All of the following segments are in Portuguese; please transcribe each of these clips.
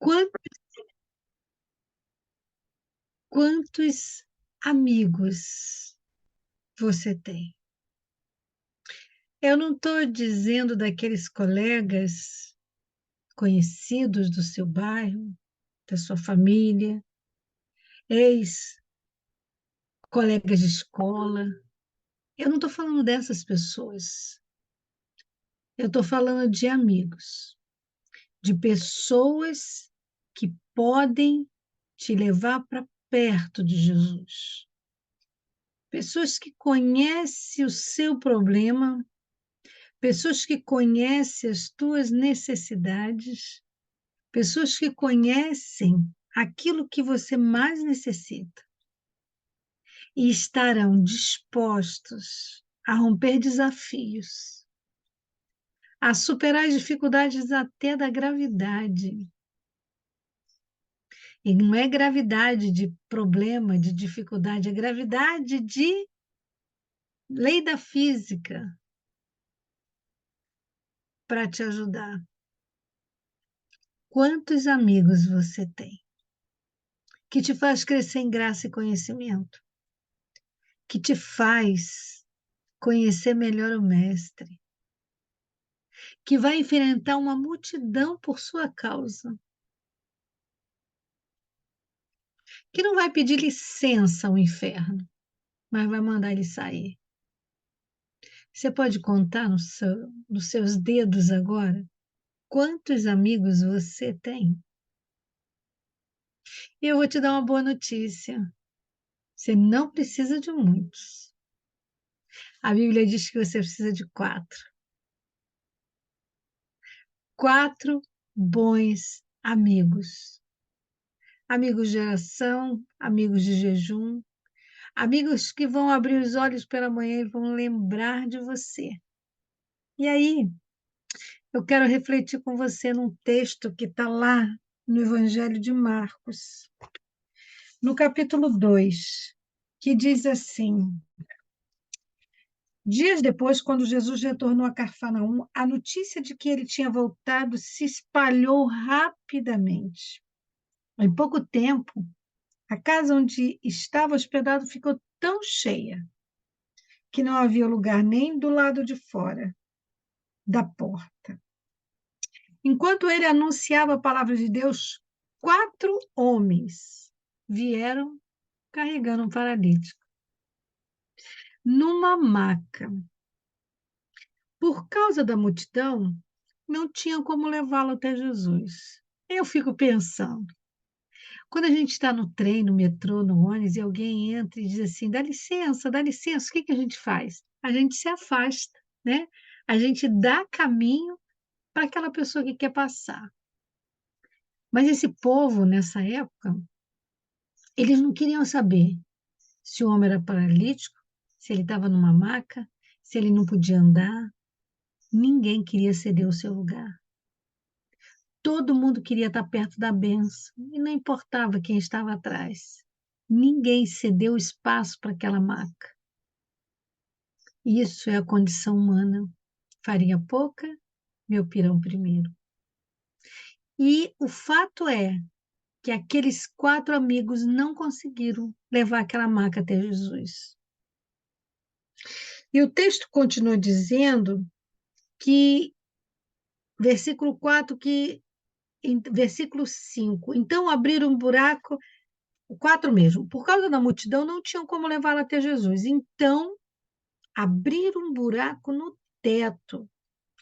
Quantos, quantos amigos você tem? Eu não estou dizendo daqueles colegas conhecidos do seu bairro, da sua família, ex-colegas de escola. Eu não estou falando dessas pessoas. Eu estou falando de amigos, de pessoas que podem te levar para perto de Jesus. Pessoas que conhecem o seu problema, pessoas que conhecem as tuas necessidades, pessoas que conhecem aquilo que você mais necessita e estarão dispostos a romper desafios, a superar as dificuldades até da gravidade. E não é gravidade de problema, de dificuldade, é gravidade de lei da física para te ajudar. Quantos amigos você tem que te faz crescer em graça e conhecimento, que te faz conhecer melhor o Mestre, que vai enfrentar uma multidão por sua causa, que não vai pedir licença ao inferno, mas vai mandar ele sair. Você pode contar nos seus dedos agora quantos amigos você tem? E eu vou te dar uma boa notícia. Você não precisa de muitos. A Bíblia diz que você precisa de quatro. Quatro bons amigos. Amigos de oração, amigos de jejum, amigos que vão abrir os olhos pela manhã e vão lembrar de você. E aí, eu quero refletir com você num texto que está lá no Evangelho de Marcos, no capítulo 2, que diz assim: Dias depois, quando Jesus retornou a Cafarnaum, a notícia de que ele tinha voltado se espalhou rapidamente. Em pouco tempo, a casa onde estava hospedado ficou tão cheia que não havia lugar nem do lado de fora da porta. Enquanto ele anunciava a palavra de Deus, 4 homens vieram carregando um paralítico numa maca. Por causa da multidão, não tinham como levá-lo até Jesus. Eu fico pensando, quando a gente está no trem, no metrô, no ônibus, e alguém entra e diz assim, dá licença, o que que a gente faz? A gente se afasta, né? A gente dá caminho para aquela pessoa que quer passar. Mas esse povo, nessa época, eles não queriam saber se o homem era paralítico, se ele estava numa maca, se ele não podia andar. Ninguém queria ceder o seu lugar. Todo mundo queria estar perto da bênção, e não importava quem estava atrás. Ninguém cedeu espaço para aquela maca. Isso é a condição humana. Farinha pouca, meu pirão primeiro. E o fato é que aqueles 4 amigos não conseguiram levar aquela maca até Jesus. E o texto continua dizendo que, versículo 4, versículo 5, então abriram um buraco, o 4 mesmo, por causa da multidão não tinham como levá-la até Jesus. Então abriram um buraco no teto.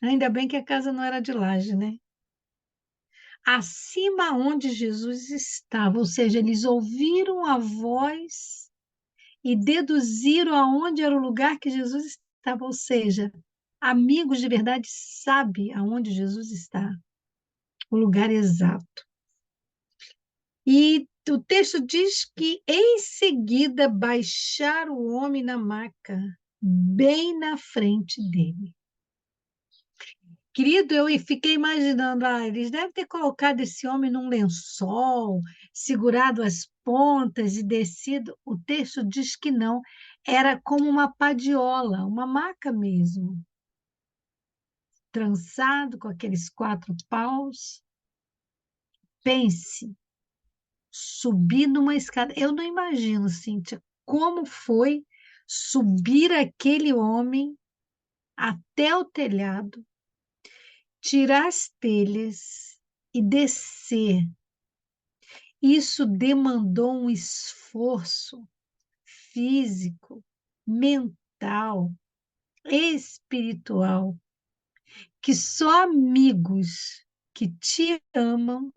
Ainda bem que a casa não era de laje, né? Acima onde Jesus estava, ou seja, eles ouviram a voz e deduziram aonde era o lugar que Jesus estava, ou seja, amigos de verdade sabem aonde Jesus está, o lugar exato. E o texto diz que em seguida baixaram o homem na maca, bem na frente dele. Querido, eu fiquei imaginando, eles devem ter colocado esse homem num lençol, segurado as pontas e descido. O texto diz que não, era como uma padiola, uma maca mesmo, trançado com aqueles 4 paus. Pense, subir numa escada. Eu não imagino, Cíntia, como foi subir aquele homem até o telhado, tirar as telhas e descer. Isso demandou um esforço físico, mental, espiritual, que só amigos que te amam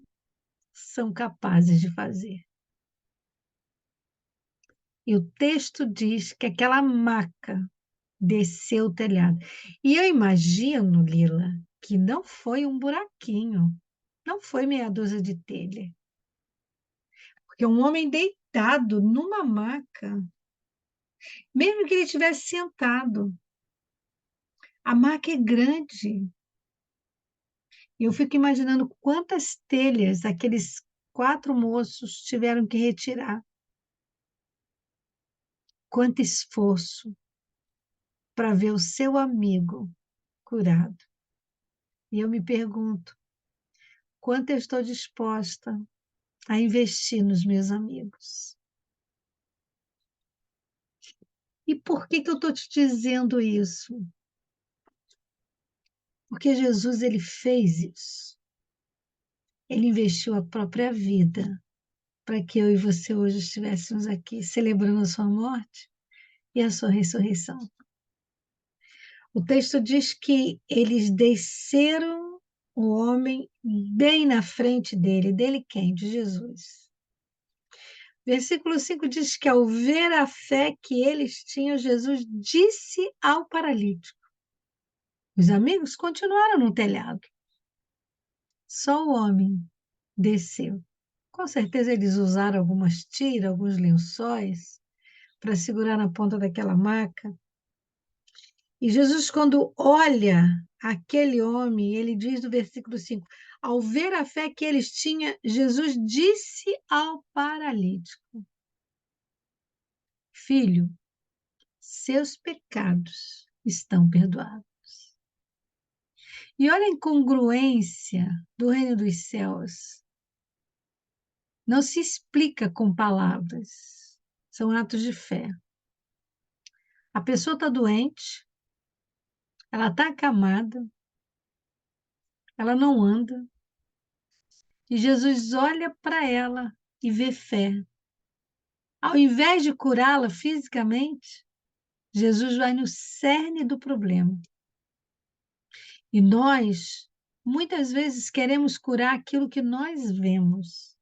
são capazes de fazer. E o texto diz que aquela maca desceu o telhado. E eu imagino, Lila, que não foi um buraquinho, não foi meia dúzia de telha, porque um homem deitado numa maca, mesmo que ele estivesse sentado, a maca é grande. E eu fico imaginando quantas telhas aqueles 4 moços tiveram que retirar, quanto esforço para ver o seu amigo curado. E eu me pergunto, quanto eu estou disposta a investir nos meus amigos? E por que que eu estou te dizendo isso? Porque Jesus, ele fez isso. Ele investiu a própria vida para que eu e você hoje estivéssemos aqui celebrando a sua morte e a sua ressurreição. O texto diz que eles desceram o homem bem na frente dele. Dele quem? De Jesus. Versículo 5 diz que ao ver a fé que eles tinham, Jesus disse ao paralítico. Os amigos continuaram no telhado. Só o homem desceu. Com certeza eles usaram algumas tiras, alguns lençóis para segurar na ponta daquela maca. E Jesus, quando olha aquele homem, ele diz no versículo 5, ao ver a fé que eles tinham, Jesus disse ao paralítico, filho, seus pecados estão perdoados. E olha a incongruência do reino dos céus. Não se explica com palavras, são atos de fé. A pessoa está doente, ela está acamada, ela não anda, e Jesus olha para ela e vê fé. Ao invés de curá-la fisicamente, Jesus vai no cerne do problema. E nós, muitas vezes, queremos curar aquilo que nós vemos.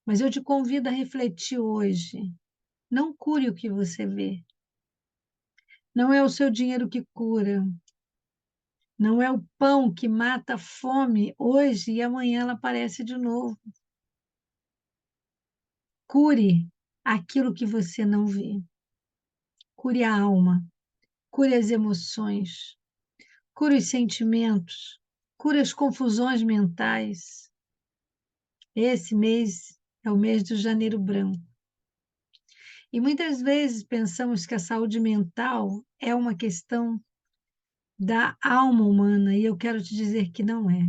Mas eu te convido a refletir hoje. Não cure o que você vê. Não é o seu dinheiro que cura. Não é o pão que mata a fome hoje e amanhã ela aparece de novo. Cure aquilo que você não vê. Cure a alma. Cure as emoções. Cure os sentimentos. Cure as confusões mentais. Esse mês é o mês do janeiro branco. E muitas vezes pensamos que a saúde mental é uma questão da alma humana, e eu quero te dizer que não é.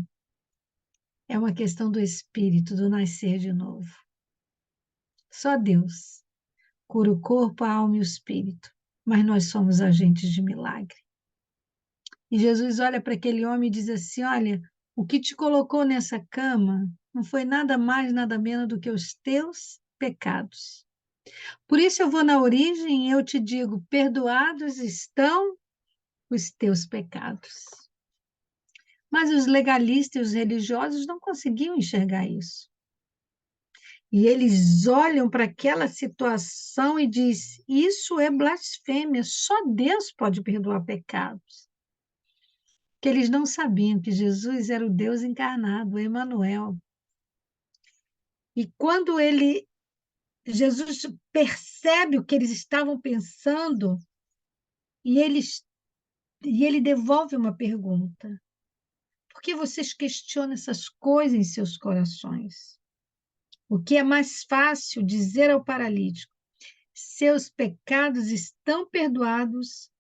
É uma questão do espírito, do nascer de novo. Só Deus cura o corpo, a alma e o espírito, mas nós somos agentes de milagre. E Jesus olha para aquele homem e diz assim: olha, o que te colocou nessa cama não foi nada mais, nada menos do que os teus pecados. Por isso eu vou na origem e eu te digo: perdoados estão os teus pecados. Mas os legalistas e os religiosos não conseguiam enxergar isso. E eles olham para aquela situação e diz: isso é blasfêmia, só Deus pode perdoar pecados. Que eles não sabiam que Jesus era o Deus encarnado, o Emanuel. E quando Jesus percebe o que eles estavam pensando, e, e ele devolve uma pergunta: por que vocês questionam essas coisas em seus corações? O que é mais fácil dizer ao paralítico: seus pecados estão perdoados,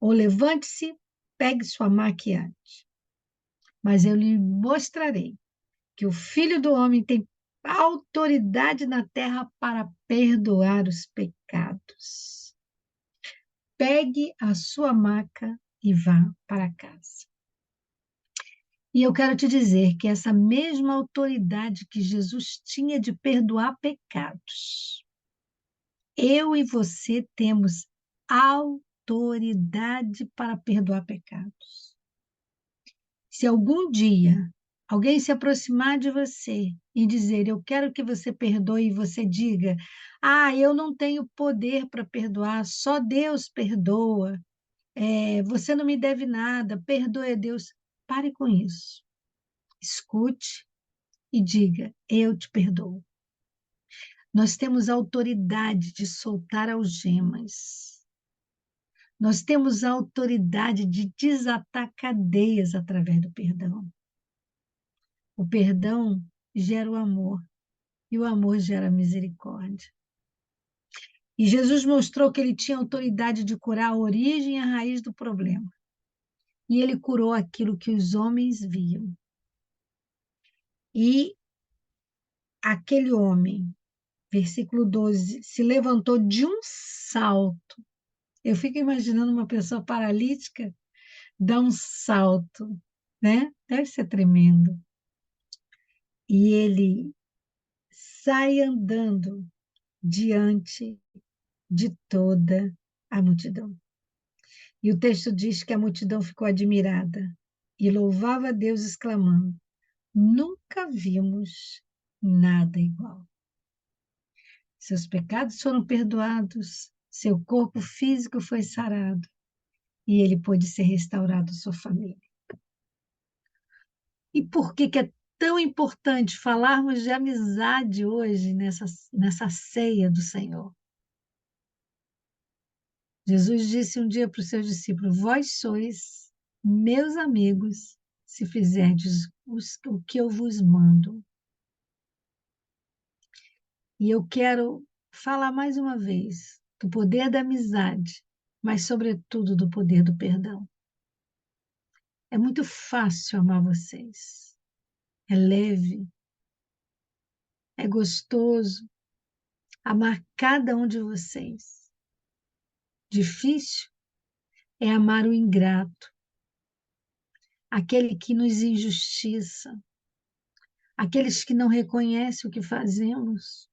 ou levante-se, pegue sua maca e ande. Mas eu lhe mostrarei que o Filho do Homem tem autoridade na terra para perdoar os pecados. Pegue a sua maca e vá para casa. E eu quero te dizer que essa mesma autoridade que Jesus tinha de perdoar pecados, eu e você temos autoridade para perdoar pecados. Se algum dia alguém se aproximar de você e dizer, eu quero que você perdoe, e você diga, eu não tenho poder para perdoar, só Deus perdoa, você não me deve nada, perdoe a Deus. Pare com isso. Escute e diga, eu te perdoo. Nós temos autoridade de soltar algemas. Nós temos a autoridade de desatar cadeias através do perdão. O perdão gera o amor e o amor gera a misericórdia. E Jesus mostrou que ele tinha autoridade de curar a origem e a raiz do problema. E ele curou aquilo que os homens viam. E aquele homem, versículo 12, se levantou de um salto. Eu fico imaginando uma pessoa paralítica dar um salto, né? Deve ser tremendo. E ele sai andando diante de toda a multidão. E o texto diz que a multidão ficou admirada e louvava a Deus, exclamando: Nunca vimos nada igual. Seus pecados foram perdoados, seu corpo físico foi sarado e ele pôde ser restaurado à sua família. E por que é tão importante falarmos de amizade hoje nessa ceia do Senhor? Jesus disse um dia para os seus discípulos: Vós sois meus amigos, se fizerdes o que eu vos mando. E eu quero falar mais uma vez do poder da amizade, mas, sobretudo, do poder do perdão. É muito fácil amar vocês. É leve, é gostoso amar cada um de vocês. Difícil é amar o ingrato, aquele que nos injustiça, aqueles que não reconhecem o que fazemos,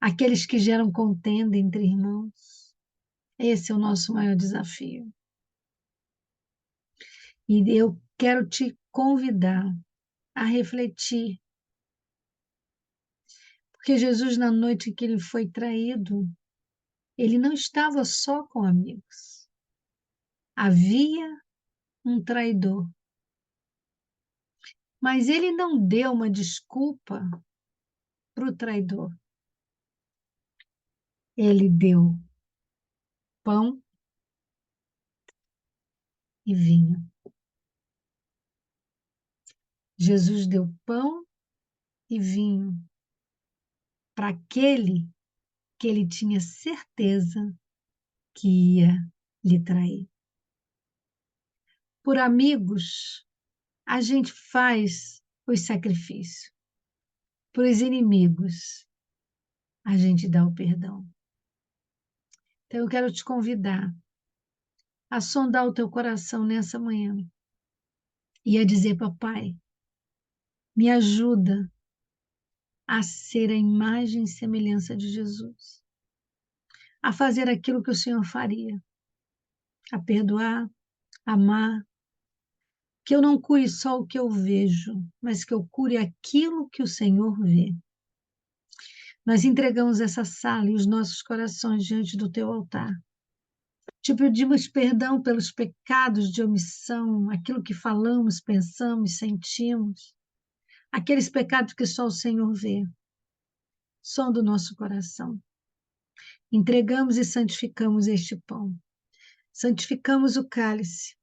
aqueles que geram contenda entre irmãos. Esse é o nosso maior desafio. E eu quero te convidar a refletir, porque Jesus, na noite que ele foi traído, ele não estava só com amigos. Havia um traidor. Mas ele não deu uma desculpa para o traidor. Ele deu pão e vinho. Jesus deu pão e vinho para aquele que ele tinha certeza que ia lhe trair. Por amigos, a gente faz os sacrifícios. Para os inimigos, a gente dá o perdão. Então, eu quero te convidar a sondar o teu coração nessa manhã e a dizer, papai, me ajuda a ser a imagem e semelhança de Jesus, a fazer aquilo que o Senhor faria, a perdoar, amar, que eu não cure só o que eu vejo, mas que eu cure aquilo que o Senhor vê. Nós entregamos essa sala e os nossos corações diante do teu altar. Te pedimos perdão pelos pecados de omissão, aquilo que falamos, pensamos, sentimos, aqueles pecados que só o Senhor vê. Som do nosso coração. Entregamos e santificamos este pão. Santificamos o cálice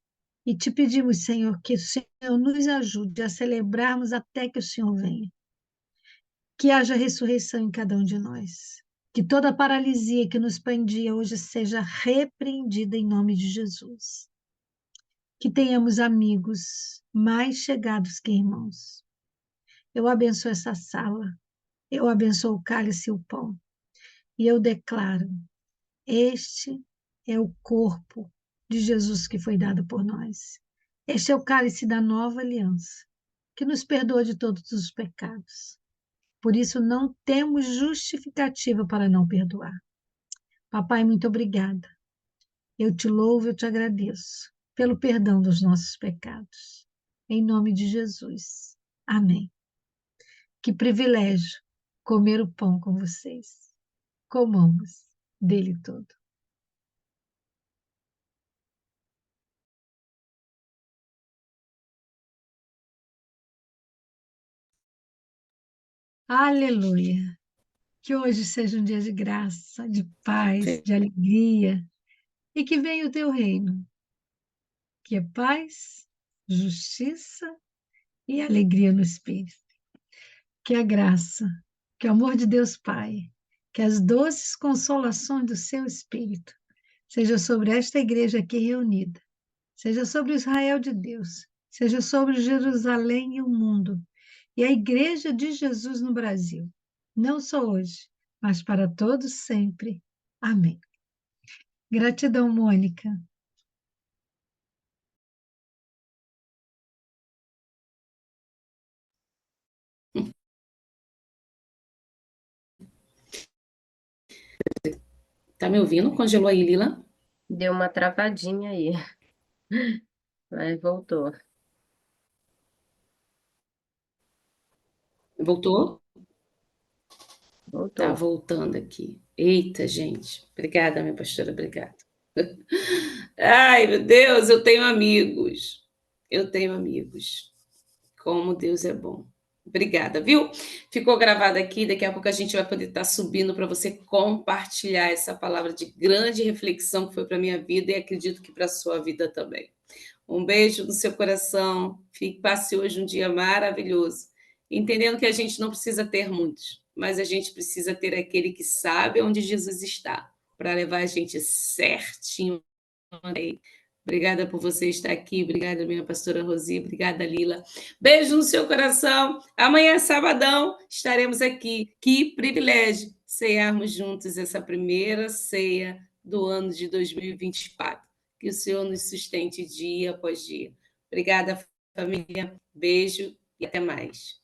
e te pedimos, Senhor, que o Senhor nos ajude a celebrarmos até que o Senhor venha. Que haja ressurreição em cada um de nós. Que toda paralisia que nos prendia hoje seja repreendida em nome de Jesus. Que tenhamos amigos mais chegados que irmãos. Eu abençoo essa sala, eu abençoo o cálice e o pão, e eu declaro: este é o corpo de Jesus que foi dado por nós. Este é o cálice da nova aliança, que nos perdoa de todos os pecados. Por isso, não temos justificativa para não perdoar. Papai, muito obrigada. Eu te louvo, eu te agradeço pelo perdão dos nossos pecados. Em nome de Jesus. Amém. Que privilégio comer o pão com vocês. Comamos dele todo. Aleluia. Que hoje seja um dia de graça, de paz, de alegria e que venha o teu reino, que é paz, justiça e alegria no Espírito. Que a graça, que o amor de Deus Pai, que as doces consolações do seu Espírito seja sobre esta igreja aqui reunida, seja sobre Israel de Deus, seja sobre Jerusalém e o mundo, e a igreja de Jesus no Brasil, não só hoje, mas para todos sempre. Amém. Gratidão, Mônica. Tá me ouvindo? Congelou aí, Lila? Deu uma travadinha aí, mas voltou. Voltou? Tá Voltou. voltando aqui. Eita, gente. Obrigada, minha pastora, obrigada. Ai, meu Deus, eu tenho amigos. Eu tenho amigos. Como Deus é bom. Obrigada, viu? Ficou gravado aqui. Daqui a pouco a gente vai poder estar subindo para você compartilhar essa palavra de grande reflexão que foi para minha vida e acredito que para a sua vida também. Um beijo no seu coração. Passe hoje um dia maravilhoso. Entendendo que a gente não precisa ter muitos, mas a gente precisa ter aquele que sabe onde Jesus está, para levar a gente certinho. Obrigada por você estar aqui. Obrigada, minha pastora Rosi. Obrigada, Lila. Beijo no seu coração. Amanhã, sabadão, estaremos aqui. Que privilégio cearmos juntos essa primeira ceia do ano de 2024. Que o Senhor nos sustente dia após dia. Obrigada, família. Beijo e até mais.